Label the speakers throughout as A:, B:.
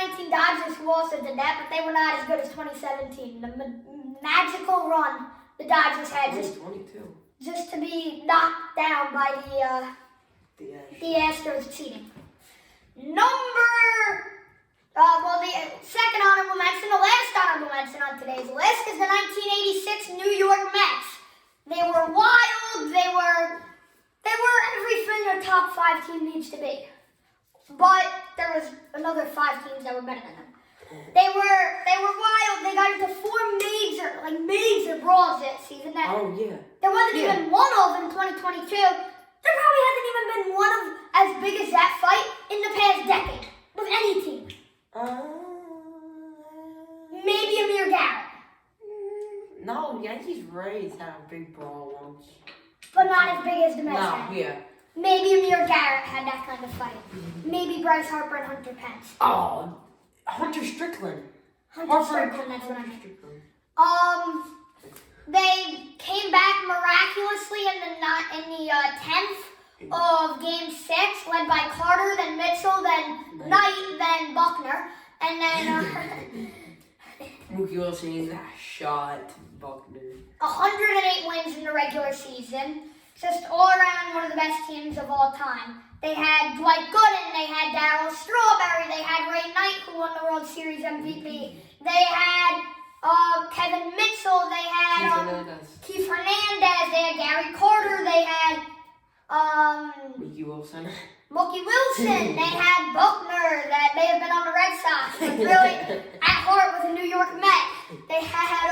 A: 2019 Dodgers who also did that, but they were not as good as 2017. The magical run the Dodgers had just to be knocked down by the Astros cheating. The second honorable mention, the last honorable mention on today's list is the 1986 New York Mets. They were wild. They were everything a top 5 team needs to be. But there was another 5 teams that were better than them. They were wild. They got into 4 major brawls this season. There wasn't even one of them in 2022. There probably hasn't even been one of as big as that fight in the past decade with any team. Maybe Amir Garrett.
B: No, Yankees Rays had a big brawl once.
A: But not as big as the Mets had. Maybe Amir Garrett had that kind of fight. Maybe Bryce Harper and Hunter Pence.
B: Oh, Hunter Strickland.
A: That's what I meant. They came back miraculously in the 10th of Game 6, led by Carter, then Mitchell, then Knight, then Buckner, and then
B: Mookie Wilson is a shot, Buckner.
A: 108 wins in the regular season. Just all around one of the best teams of all time. They had Dwight Gooden, they had Darryl Strawberry, they had Ray Knight, who won the World Series MVP. They had Kevin Mitchell, they had Keith Hernandez, they had Gary Carter, they had
B: Mookie Wilson.
A: They had Buckner, that may have been on the Red Sox, but really at heart was a New York Met. They had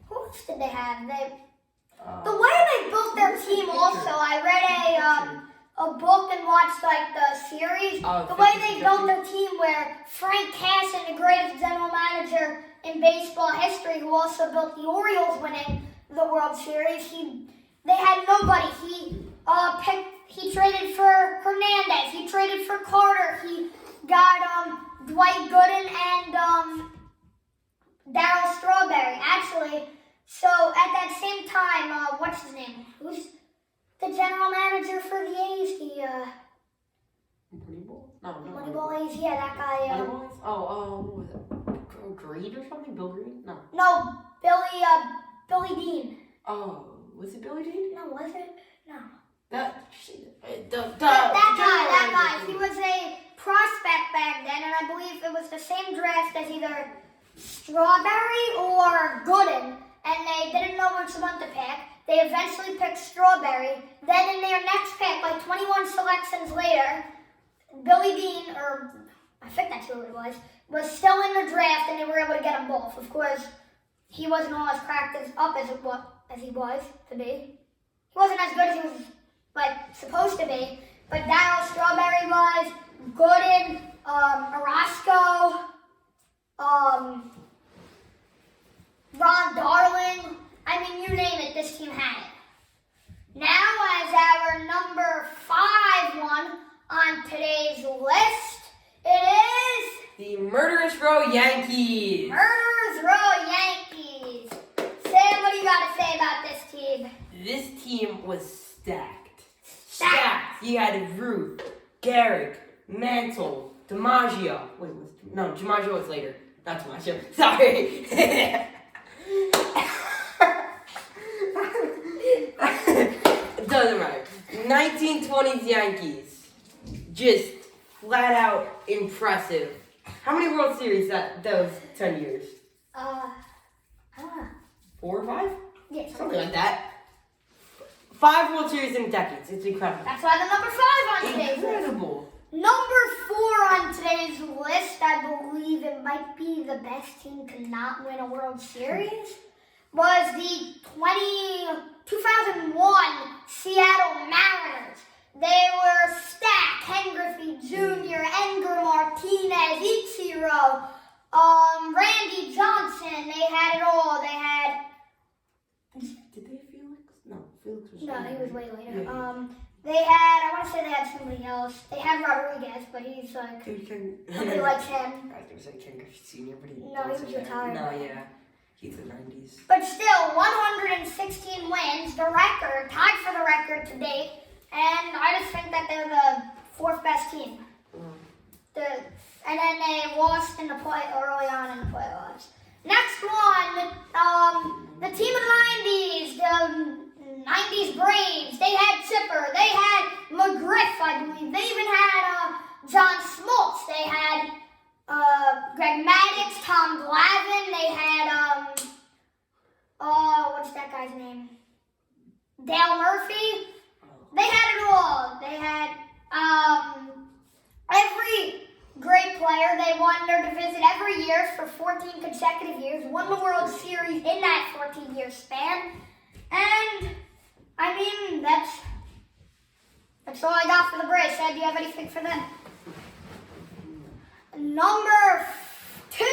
A: who else did they have? The way they built their team also, I read a book and watched the series. The way they built their team where Frank Casson, the greatest general manager in baseball history, who also built the Orioles winning the World Series, they had nobody. He traded for Hernandez, he traded for Carter, he got Dwight Gooden and Darryl Strawberry. Actually, so at that same time, what's his name? Who's the general manager for the A's? Moneyball A's? Yeah, that guy.
B: What was it? Green or something? Bill Green? No.
A: No, Billy Dean.
B: Oh, was it Billy Dean?
A: No, was it? No.
B: That
A: guy. He was a prospect back then, and I believe it was the same draft as either Strawberry or Gooden, and they didn't know which one to pick. They eventually picked Strawberry. Then in their next pick, 21 selections later, Billy Dean, or I think that's who it was still in the draft, and they were able to get them both. Of course, he wasn't all as cracked up as he was to be. He wasn't as good as he was supposed to be, but Darryl Strawberry was, Gooden, Orozco, Ron Darling. I mean, you name it, this team had it. Now, as our number 5 one on today's list, it is
B: the Murderous Row Yankees.
A: Murderous Row Yankees. Sam, what do you got to say about this team?
B: This team was stacked. You had Ruth, Garrick, Mantle, DiMaggio. DiMaggio was later. Not DiMaggio. Sorry. It doesn't matter. 1920s Yankees. Just flat out impressive. How many World Series those 10 years?
A: I don't know.
B: 4 or 5?
A: Yeah,
B: something like that. 5 World Series in decades. It's incredible.
A: That's why the number 5 on today's list.
B: Incredible.
A: Number 4 on today's list, I believe it might be the best team to not win a World Series, was the 2001 Seattle Mariners. They were stacked. Ken Griffey Jr., Edgar Martinez, Ichiro, Randy Johnson. They had it all. They had...
B: Did they have Felix? No, Felix was...
A: No, he was way later.
B: Yeah.
A: They had, I want to say they had somebody else. They had Rodriguez, but he's nobody likes him.
B: I was going to say Ken Griffey Sr., but he
A: was retired.
B: No, yeah. He's the 90s.
A: But still, 116 wins, the record, tied for the record to date. And I just think that they're the 4th best team. and then they lost in the early on in the playoffs. Next one, the team of the 90s, the 90s Braves. They had Chipper. They had McGriff, I believe. They even had John Smoltz. They had Greg Maddux, Tom Glavine. They had what's that guy's name? Dale Murphy. They had it all. They had every great player. They won their division every year for 14 consecutive years. Won the World Series in that 14-year span. And I mean, that's all I got for the Braves. Ed, do you have anything for them? Number 2,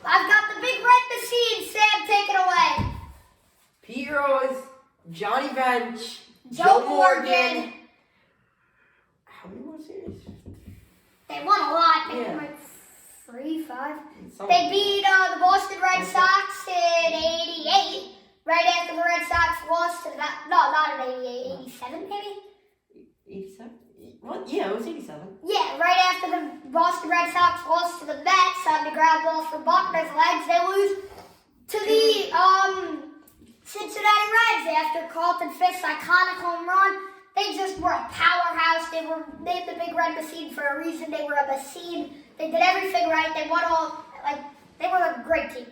A: I've got the Big Red Machine. Sam, take it away.
B: Pete Rose, Johnny Bench,
A: Joe Morgan.
B: How many more series?
A: They won a lot. They won
B: Yeah.
A: like 3, 5.
B: Something.
A: They beat the Boston Red Sox in '88. Right after the Red Sox lost to that. No, not in '88. '87 maybe.
B: 87? What? Yeah, it was 87.
A: Yeah, right after the Boston Red Sox lost to the Mets on the ground ball for Buckner's legs, they lose to the Cincinnati Reds after Carlton Fisk's iconic home run. They just were a powerhouse. They were named the Big Red Machine for a reason. They were a machine. They did everything right. They won all, they were a great team.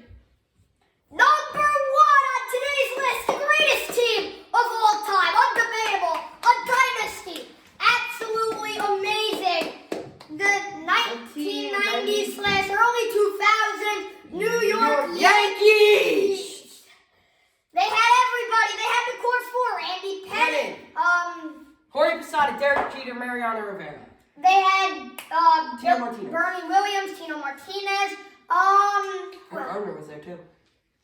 A: Number 1 on today's list, the greatest team of all time. Undebatable. A dynasty. Absolutely amazing. The 1990s / early 2000s New York Yankees. They had everybody. They had the core 4. Andy Pettit.
B: Jorge Posada, Derek Jeter, Mariano Rivera.
A: They had
B: Tino Martinez.
A: Bernie Williams, Tino Martinez.
B: Kurt Gardner was there too.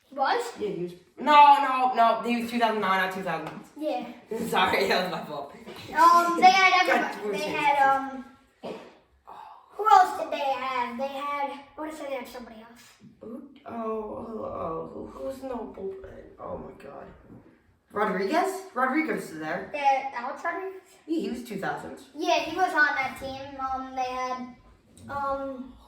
A: He was?
B: Yeah, he was. No. He was 2009, not 2000.
A: Yeah.
B: Sorry, that was my fault.
A: They had everybody.
B: Got
A: They had who else did they have? They had. I want to say they had somebody else.
B: Who's no bullpen? Oh my God. Rodriguez? Rodriguez is there.
A: They had Alex Rodriguez.
B: Yeah, he was 2000s.
A: Yeah, he was on that team. They had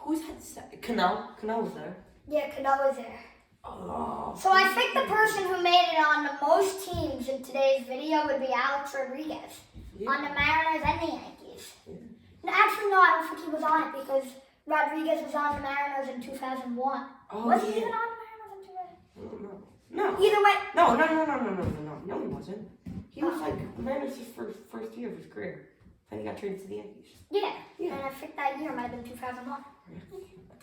B: Who's had Cano? Cano was there.
A: yeah, Cano was there.
B: Oh.
A: So I think the person who made it on the most teams in today's video would be Alex Rodriguez on the Mariners and the Yankees.
B: Yeah.
A: No, actually, no, I don't think he was on it because Rodriguez was on the Mariners in 2001.
B: Oh,
A: Was he
B: yeah.
A: even on the Mariners in 2001?
B: No.
A: Either way,
B: No, he wasn't. He was like Mariners' first year of his career. Then he got traded to the Yankees.
A: yeah.
B: Yeah.
A: And I think that year might have been 2001.
B: I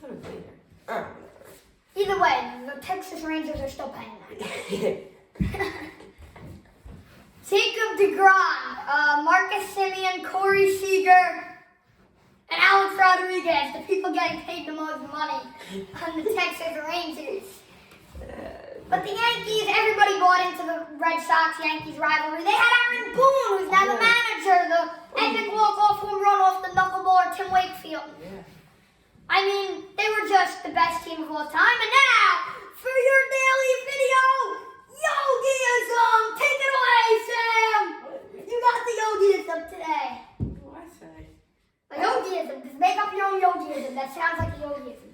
B: thought it was later.
A: Either way, the Texas Rangers are still paying that. Jacob deGrom, Marcus Semien, Corey Seager, and Alex Rodriguez, the people getting paid the most money on the Texas Rangers. But the Yankees, everybody bought into the Red Sox-Yankees rivalry. They had Aaron Boone, who's now the manager, the epic walk-off home run off the knuckleballer Tim Wakefield.
B: Yeah.
A: I mean, they were just the best team of all time. And now, for your daily video, Yogiism! Take it away, Sam! You got the Yogiism today.
B: What do I say?
A: A Yogiism. Just make up your own Yogiism. That sounds like a Yogiism.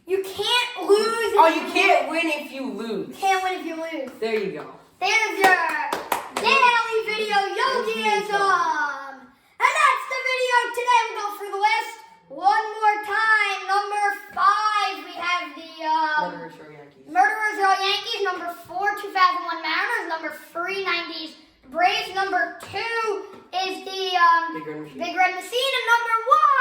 A: You can't lose.
B: Oh, you can't win if you lose.
A: You can't win if you lose.
B: There you go.
A: There's your daily video Yogiism. And that's the video today. We'll go through the list one more time. Number 5, we have the
B: Murderers Row Yankees.
A: Murderers Row Yankees. Number 4, 2001 Mariners. Number 3, 90s Braves. Number 2 is the
B: Big Red Machine.
A: Big Red Machine. And number 1